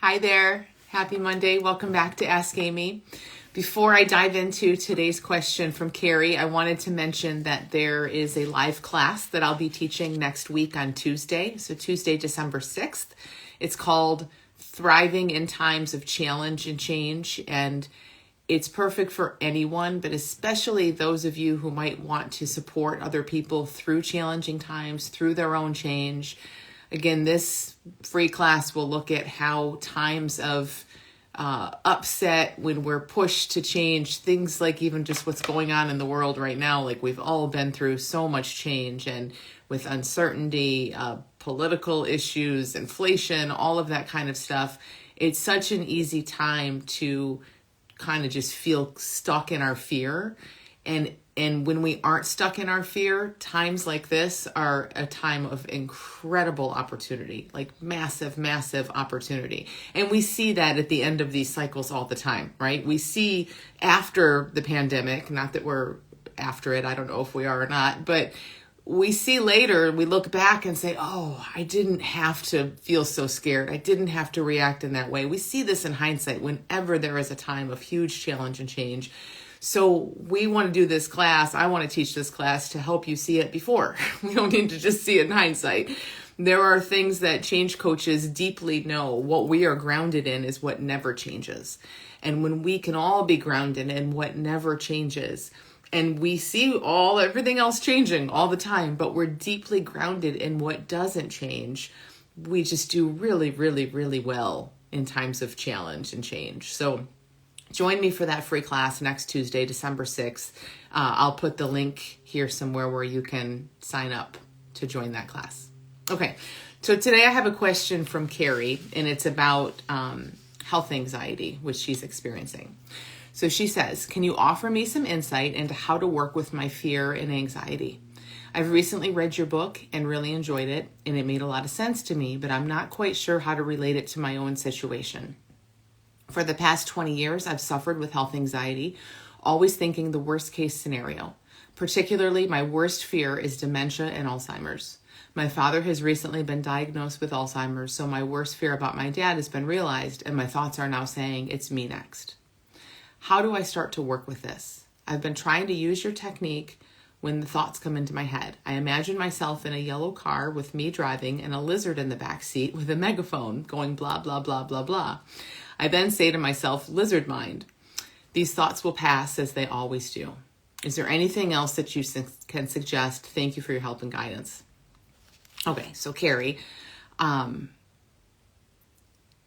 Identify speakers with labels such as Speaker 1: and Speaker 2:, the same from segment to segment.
Speaker 1: Hi there. Happy Monday. Welcome back to Ask Amy. Before I dive into today's question from Kerry, I wanted to mention that there is a live class that I'll be teaching next week on Tuesday. So Tuesday, December 6th. It's called Thriving in Times of Challenge and Change. And it's perfect for anyone, but especially those of you who might want to support other people through challenging times, through their own change. Again, this free class will look at how times of upset, when we're pushed to change, things like even just what's going on in the world right now, like we've all been through so much change, and with uncertainty, political issues, inflation, all of that kind of stuff, it's such an easy time to kind of just feel stuck in our fear. And when we aren't stuck in our fear, times like this are a time of incredible opportunity, like massive, massive opportunity. And we see that at the end of these cycles all the time, right? We see after the pandemic, not that we're after it, I don't know if we are or not, but we see later, we look back and say, oh, I didn't have to feel so scared. I didn't have to react in that way. We see this in hindsight whenever there is a time of huge challenge and change. So we want to do this class. I want to teach this class to help you see it before. We don't need to just see it in hindsight. There are things that change coaches deeply know. What we are grounded in is what never changes. And when we can all be grounded in what never changes, and we see everything else changing all the time, but we're deeply grounded in what doesn't change, we just do really, really, really well in times of challenge and change. So join me for that free class next Tuesday, December 6th. I'll put the link here somewhere where you can sign up to join that class. Okay, so today I have a question from Kerry, and it's about health anxiety, which she's experiencing. So she says, can you offer me some insight into how to work with my fear and anxiety? I've recently read your book and really enjoyed it, and it made a lot of sense to me, but I'm not quite sure how to relate it to my own situation. For the past 20 years, I've suffered with health anxiety, always thinking the worst case scenario. Particularly, my worst fear is dementia and Alzheimer's. My father has recently been diagnosed with Alzheimer's, so my worst fear about my dad has been realized, and my thoughts are now saying, it's me next. How do I start to work with this? I've been trying to use your technique when the thoughts come into my head. I imagine myself in a yellow car with me driving and a lizard in the back seat with a megaphone going blah, blah, blah, blah, blah. I then say to myself, lizard mind, these thoughts will pass as they always do. Is there anything else that you can suggest? Thank you for your help and guidance. Okay, so Kerry,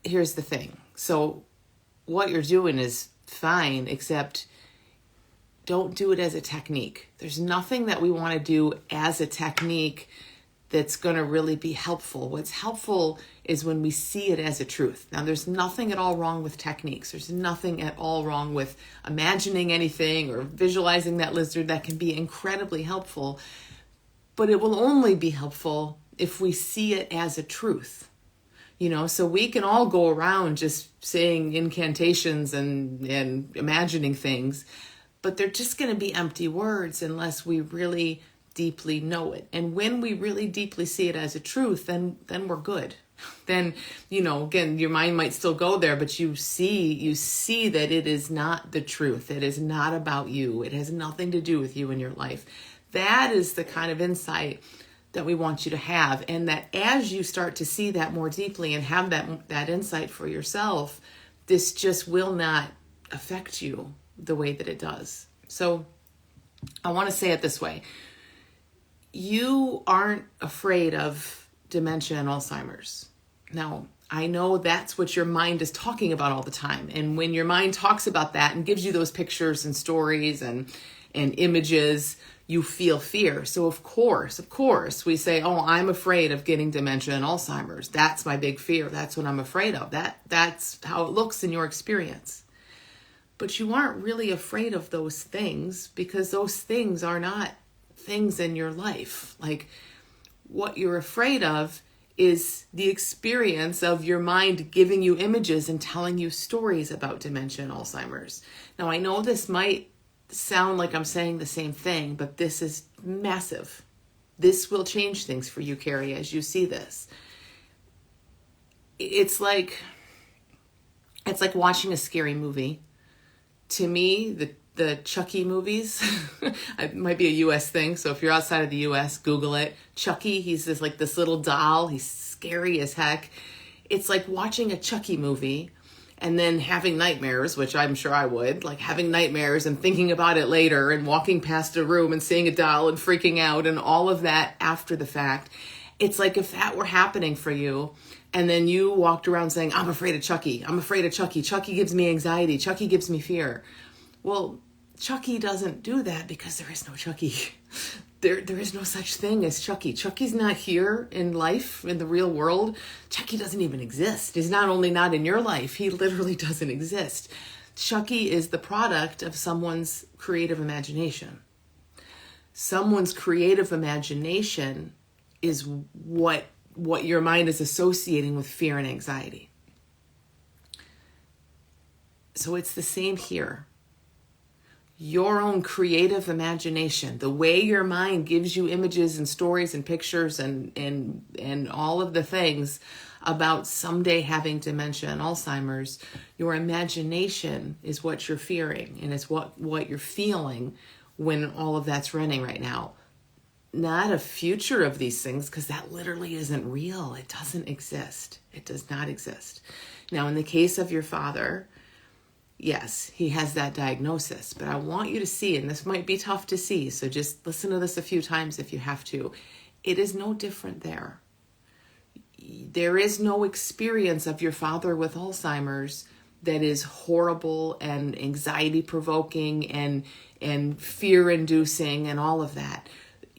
Speaker 1: here's the thing. So what you're doing is fine, except don't do it as a technique. There's nothing that we want to do as a technique that's going to really be helpful. What's helpful is when we see it as a truth. Now, there's nothing at all wrong with techniques. There's nothing at all wrong with imagining anything or visualizing that lizard. That can be incredibly helpful, but it will only be helpful if we see it as a truth. So we can all go around just saying incantations and imagining things, but they're just going to be empty words unless we really deeply know it. And when we really deeply see it as a truth, then we're good. Then, again, your mind might still go there, but you see that it is not the truth. It is not about you. It has nothing to do with you in your life. That is the kind of insight that we want you to have. And that as you start to see that more deeply and have that insight for yourself, this just will not affect you the way that it does. So I want to say it this way. You aren't afraid of dementia and Alzheimer's. Now, I know that's what your mind is talking about all the time. And when your mind talks about that and gives you those pictures and stories and images, you feel fear. So of course, we say, oh, I'm afraid of getting dementia and Alzheimer's. That's my big fear. That's what I'm afraid of. That's how it looks in your experience. But you aren't really afraid of those things because those things are not things in your life. Like, what you're afraid of is the experience of your mind giving you images and telling you stories about dementia and Alzheimer's. Now, I know this might sound like I'm saying the same thing, but this is massive. This will change things for you, Kerry, as you see this. It's like It's like watching a scary movie. To me, the Chucky movies, it might be a US thing, so if you're outside of the US, Google it. Chucky, he's this little doll. He's scary as heck. It's like watching a Chucky movie and then having nightmares, which I'm sure I would, like having nightmares and thinking about it later and walking past a room and seeing a doll and freaking out and all of that after the fact. It's like if that were happening for you and then you walked around saying, I'm afraid of Chucky. I'm afraid of Chucky. Chucky gives me anxiety. Chucky gives me fear. Well, Chucky doesn't do that because there is no Chucky. There is no such thing as Chucky. Chucky's not here in life, in the real world. Chucky doesn't even exist. He's not only not in your life, he literally doesn't exist. Chucky is the product of someone's creative imagination. Someone's creative imagination is what your mind is associating with fear and anxiety. So it's the same here. Your own creative imagination, the way your mind gives you images and stories and pictures and all of the things about someday having dementia and Alzheimer's, your imagination is what you're fearing and it's what you're feeling when all of that's running right now. Not a future of these things, because that literally isn't real. It doesn't exist. It does not exist. Now, in the case of your father, yes, he has that diagnosis, but I want you to see, and this might be tough to see, so just listen to this a few times if you have to. It is no different there. There is no experience of your father with Alzheimer's that is horrible and anxiety-provoking and fear-inducing and all of that.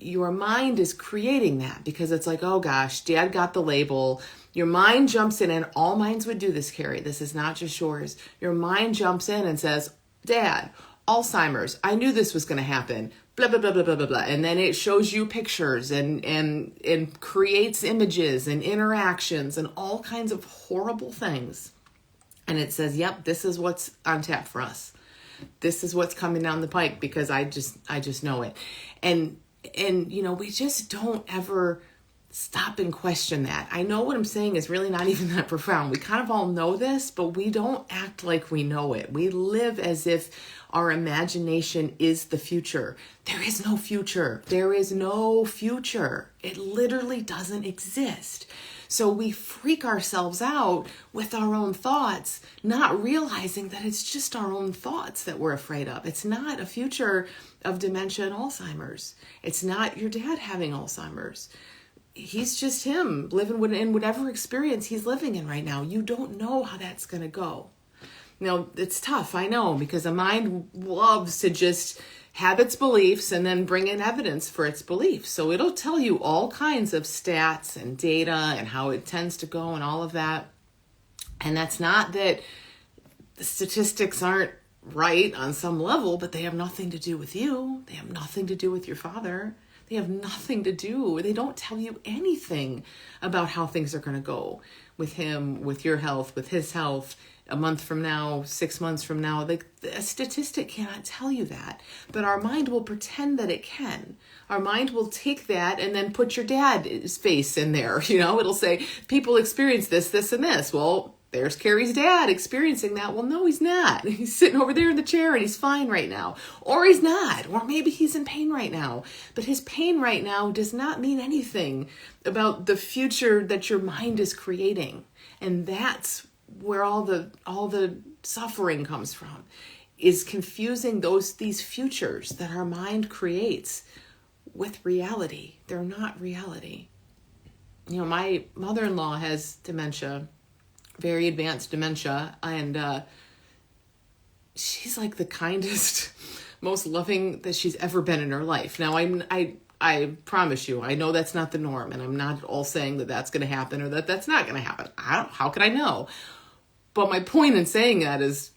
Speaker 1: Your mind is creating that because it's like, oh gosh, Dad got the label. Your mind jumps in, and all minds would do this, Kerry. This is not just yours. Your mind jumps in and says, Dad, Alzheimer's. I knew this was going to happen. Blah, blah, blah, blah, blah, blah, blah. And then it shows you pictures and creates images and interactions and all kinds of horrible things. And it says, yep, this is what's on tap for us. This is what's coming down the pike because I just know it. And we just don't ever stop and question that. I know what I'm saying is really not even that profound. We kind of all know this, but we don't act like we know it. We live as if our imagination is the future. There is no future. There is no future. It literally doesn't exist. So we freak ourselves out with our own thoughts, not realizing that it's just our own thoughts that we're afraid of. It's not a future of dementia and Alzheimer's. It's not your dad having Alzheimer's. He's just him living in whatever experience he's living in right now. You don't know how that's going to go. Now, it's tough, I know, because the mind loves to just have its beliefs and then bring in evidence for its beliefs. So it'll tell you all kinds of stats and data and how it tends to go and all of that. And that's not that the statistics aren't right on some level, but they have nothing to do with you. They have nothing to do with your father. They have nothing to do. They don't tell you anything about how things are going to go with him, with your health, with his health, a month from now, 6 months from now. A statistic cannot tell you that, but our mind will pretend that it can. Our mind will take that and then put your dad's face in there. It'll say, people experience this, this, and this. Well, there's Kerry's dad experiencing that. Well, no, he's not. He's sitting over there in the chair and he's fine right now. Or he's not. Or maybe he's in pain right now. But his pain right now does not mean anything about the future that your mind is creating. And that's where all the suffering comes from, is confusing these futures that our mind creates with reality. They're not reality. My mother-in-law has dementia, very advanced dementia, and she's like the kindest, most loving that she's ever been in her life. Now, I promise you, I know that's not the norm, and I'm not at all saying that that's going to happen or that that's not going to happen. How could I know? But my point in saying that is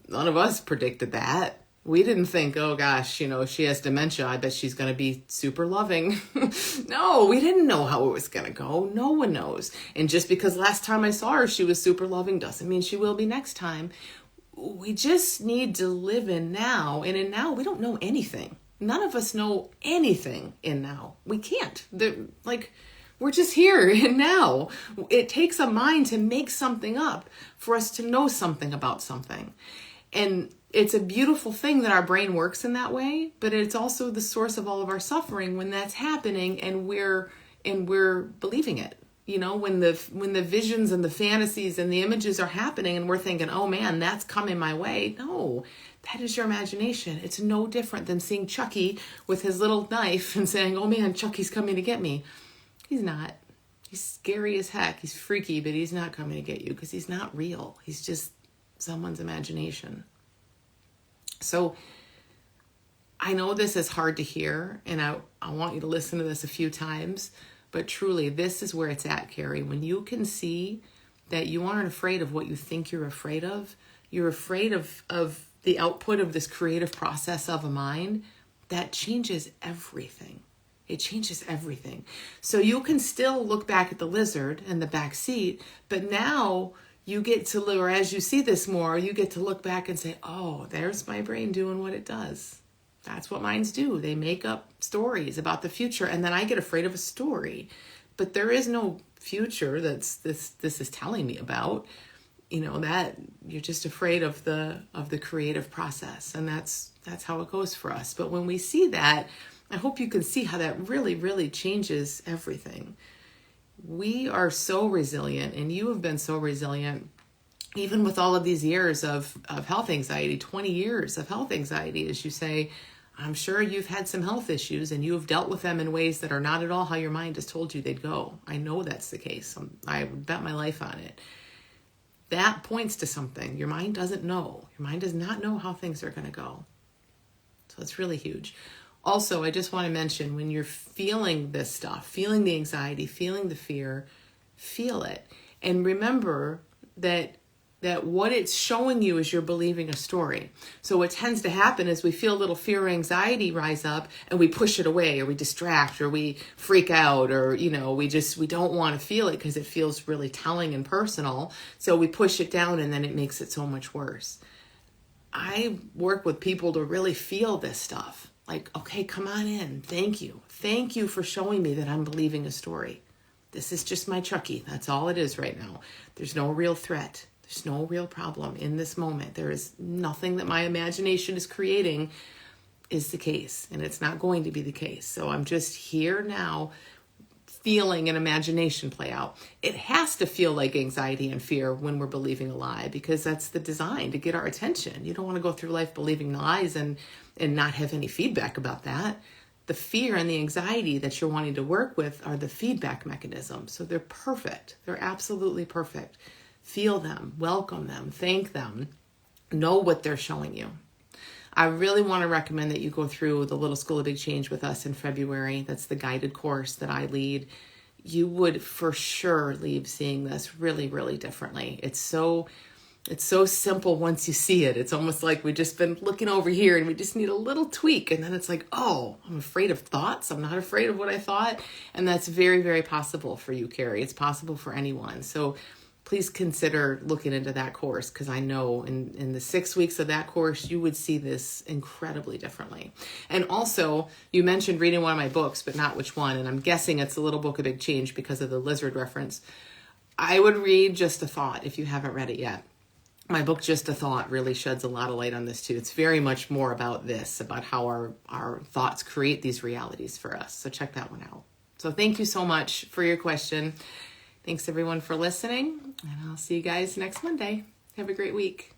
Speaker 1: none of us predicted that. We didn't think, oh gosh, she has dementia, I bet she's going to be super loving. No, we didn't know how it was going to go. No one knows. And just because last time I saw her, she was super loving doesn't mean she will be next time. We just need to live in now. And in now, we don't know anything. None of us know anything in now. We can't. We're We're just here and now. It takes a mind to make something up for us to know something about something. And it's a beautiful thing that our brain works in that way, but it's also the source of all of our suffering when that's happening and we're believing it. You know, when the visions and the fantasies and the images are happening and we're thinking, oh man, that's coming my way. No, that is your imagination. It's no different than seeing Chucky with his little knife and saying, oh man, Chucky's coming to get me. He's not. He's scary as heck. He's freaky, but he's not coming to get you because he's not real. He's just someone's imagination. So I know this is hard to hear, and I want you to listen to this a few times, but truly, this is where it's at, Kerry. When you can see that you aren't afraid of what you think you're afraid of of the output of this creative process of a mind, that changes everything. It changes everything. So you can still look back at the lizard in the back seat, but now you get to, or as you see this more, you get to look back and say, oh, there's my brain doing what it does. That's what minds do. They make up stories about the future, and then I get afraid of a story. But there is no future that's this is telling me about. You know, that you're just afraid of the creative process, and that's how it goes for us. But when we see that, I hope you can see how that really, really changes everything. We are so resilient, and you have been so resilient, even with all of these years of health anxiety, 20 years of health anxiety, as you say. I'm sure you've had some health issues and you have dealt with them in ways that are not at all how your mind has told you they'd go. I know that's the case. I would bet my life on it. That points to something. Your mind doesn't know. Your mind does not know how things are going to go. So it's really huge. Also, I just want to mention, when you're feeling this stuff, feeling the anxiety, feeling the fear, feel it. And remember that what it's showing you is you're believing a story. So what tends to happen is we feel a little fear or anxiety rise up and we push it away, or we distract, or we freak out, or, you know, we don't want to feel it because it feels really telling and personal. So we push it down and then it makes it so much worse. I work with people to really feel this stuff. Like, okay, come on in. Thank you. Thank you for showing me that I'm believing a story. This is just my Chucky. That's all it is right now. There's no real threat. There's no real problem in this moment. There is nothing that my imagination is creating is the case, and it's not going to be the case. So I'm just here now feeling an imagination play out. It has to feel like anxiety and fear when we're believing a lie, because that's the design, to get our attention. You don't want to go through life believing lies and not have any feedback about that. The fear and the anxiety that you're wanting to work with are the feedback mechanisms. So they're perfect. They're absolutely perfect. Feel them, welcome them, thank them, know what they're showing you. I really want to recommend that you go through the Little School of Big Change with us in February. That's the guided course that I lead. You would for sure leave seeing this really, really differently. It's so simple once you see it. It's almost like we've just been looking over here and we just need a little tweak. And then it's like, oh, I'm afraid of thoughts. I'm not afraid of what I thought. And that's very, very possible for you, Kerry. It's possible for anyone. So please consider looking into that course, because I know in the 6 weeks of that course, you would see this incredibly differently. And also, you mentioned reading one of my books, but not which one. And I'm guessing it's the Little Book of Big Change because of the lizard reference. I would read Just a Thought if you haven't read it yet. My book, Just a Thought, really sheds a lot of light on this too. It's very much more about this, about how our thoughts create these realities for us. So check that one out. So thank you so much for your question. Thanks everyone for listening, and I'll see you guys next Monday. Have a great week.